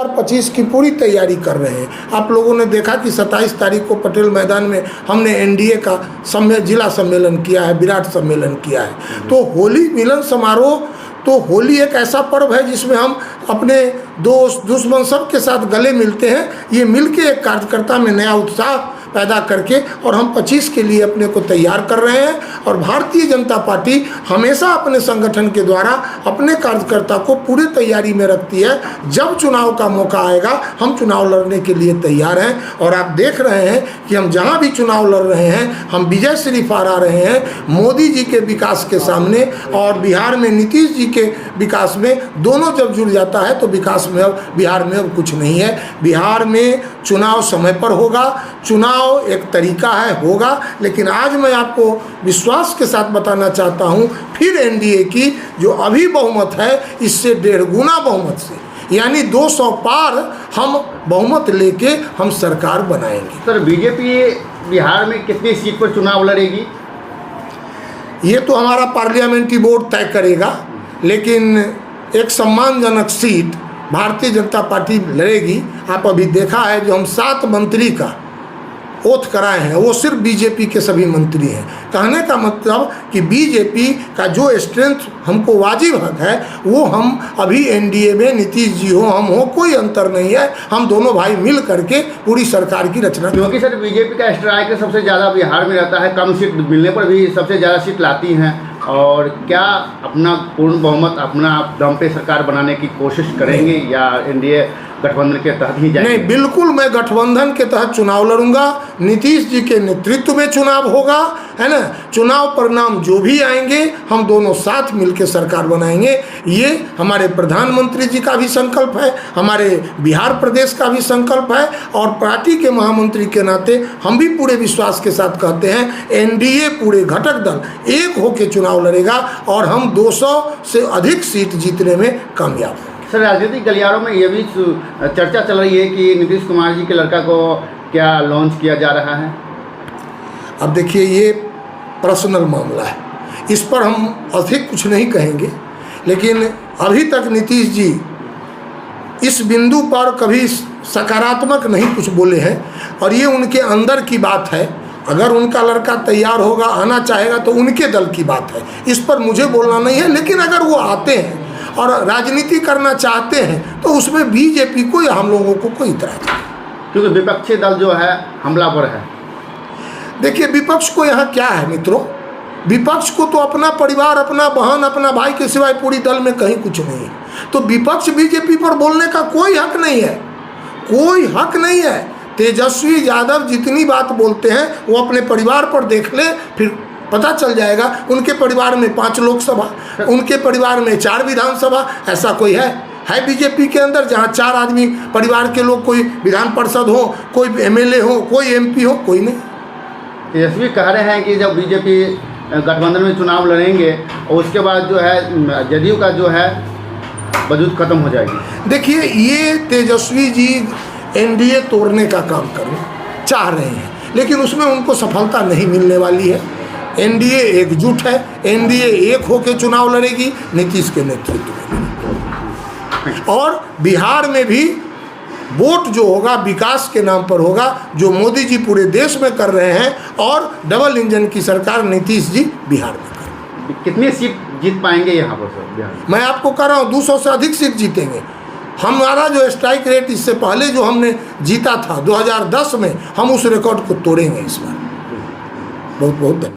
2025 की पूरी तैयारी कर रहे हैं। आप लोगों ने देखा कि 27 तारीख को पटेल मैदान में हमने एनडीए का जिला सम्मेलन किया है, विराट सम्मेलन किया है। तो होली मिलन समारोह, तो होली एक ऐसा पर्व है जिसमें हम अपने दोस्त दुश्मन सब के साथ गले मिलते हैं। ये मिलके एक कार्यकर्ता में नया उत्साह पैदा करके और हम 25 के लिए अपने को तैयार कर रहे हैं। और भारतीय जनता पार्टी हमेशा अपने संगठन के द्वारा अपने कार्यकर्ता को पूरी तैयारी में रखती है। जब चुनाव का मौका आएगा हम चुनाव लड़ने के लिए तैयार हैं। और आप देख रहे हैं कि हम जहां भी चुनाव लड़ रहे हैं हम विजय श्री फहरा रहे हैं मोदी जी के विकास के सामने, और बिहार में नीतीश जी के विकास में। दोनों जब जुड़ जाता है तो विकास में अब बिहार में अब कुछ नहीं है। बिहार में चुनाव समय पर होगा, चुनाव एक तरीका है होगा, लेकिन आज मैं आपको विश्वास के साथ बताना चाहता हूं फिर एनडीए की जो अभी बहुमत है इससे 1.5 गुना बहुमत से, यानी 200 पार हम बहुमत लेके हम सरकार बनाएंगे। सर, बीजेपी बिहार में कितनी सीट पर चुनाव लड़ेगी? ये तो हमारा पार्लियामेंट्री बोर्ड तय करेगा, लेकिन एक सम्मानजनक सीट भारतीय जनता पार्टी लड़ेगी। आप अभी देखा है जो हम 7 मंत्री का ओथ कराए हैं वो सिर्फ बीजेपी के सभी मंत्री हैं। कहने का मतलब कि बीजेपी का जो स्ट्रेंथ हमको वाजिब हक है वो हम अभी एनडीए में नीतीश जी हो हम हो कोई अंतर नहीं है। हम दोनों भाई मिल करके पूरी सरकार की रचना। क्योंकि सर बीजेपी का स्ट्राइक सबसे ज़्यादा बिहार में रहता है, कम सीट मिलने पर भी सबसे ज़्यादा सीट लाती हैं। और क्या अपना पूर्ण बहुमत अपना दम पे सरकार बनाने की कोशिश करेंगे या एनडीए गठबंधन के तहत ही जाएंगे? नहीं, बिल्कुल मैं गठबंधन के तहत चुनाव लड़ूंगा। नीतीश जी के नेतृत्व में चुनाव होगा, है ना। चुनाव परिणाम जो भी आएंगे हम दोनों साथ मिलकर सरकार बनाएंगे। ये हमारे प्रधानमंत्री जी का भी संकल्प है, हमारे बिहार प्रदेश का भी संकल्प है, और पार्टी के महामंत्री के नाते हम भी पूरे विश्वास के साथ कहते हैं एनडीए पूरे घटक दल एक होकर चुनाव लड़ेगा और हम 200 से अधिक सीट जीतने में कामयाब हैं। सर, राजनीतिक गलियारों में ये भी चर्चा चल रही है कि नीतीश कुमार जी के लड़का को क्या लॉन्च किया जा रहा है? अब देखिए ये पर्सनल मामला है, इस पर हम अधिक कुछ नहीं कहेंगे, लेकिन अभी तक नीतीश जी इस बिंदु पर कभी सकारात्मक नहीं कुछ बोले हैं और ये उनके अंदर की बात है। अगर उनका लड़का तैयार होगा आना चाहेगा तो उनके दल की बात है, इस पर मुझे बोलना नहीं है। लेकिन अगर वो आते हैं और राजनीति करना चाहते हैं तो उसमें बीजेपी को या हम लोगों को कोई इतराज नहीं, क्योंकि विपक्षी दल जो है हमलावर है। देखिए विपक्ष को यहाँ क्या है मित्रों, विपक्ष को तो अपना परिवार अपना बहन अपना भाई के सिवाय पूरी दल में कहीं कुछ नहीं है। तो विपक्ष बीजेपी पर बोलने का कोई हक नहीं है, कोई हक नहीं है। तेजस्वी यादव जितनी बात बोलते हैं वो अपने परिवार पर देख ले, फिर पता चल जाएगा। उनके परिवार में 5 लोकसभा, उनके परिवार में 4 विधानसभा, ऐसा कोई है बीजेपी के अंदर जहां 4 आदमी परिवार के लोग कोई विधान परिषद हो, कोई एमएलए हो, कोई एमपी हो, कोई नहीं। तेजस्वी कह रहे हैं कि जब बीजेपी गठबंधन में चुनाव लड़ेंगे और उसके बाद जो है जदयू का जो है वजूद खत्म हो जाएगी। देखिए ये तेजस्वी जी एनडीए तोड़ने का काम करना चाह रहे हैं, लेकिन उसमें उनको सफलता नहीं मिलने वाली है। एनडीए एकजुट है, एनडीए एक होकर चुनाव लड़ेगी नीतीश के नेतृत्व में। और बिहार में भी वोट जो होगा विकास के नाम पर होगा, जो मोदी जी पूरे देश में कर रहे हैं, और डबल इंजन की सरकार नीतीश जी बिहार में कर। कितनी सीट जीत पाएंगे यहाँ पर सर बिहार? मैं आपको कह रहा हूँ 200 से अधिक सीट जीतेंगे। हमारा जो स्ट्राइक रेट इससे पहले जो हमने जीता था 2010 में, हम उस रिकॉर्ड को तोड़ेंगे इस बार। बहुत बहुत धन्यवाद।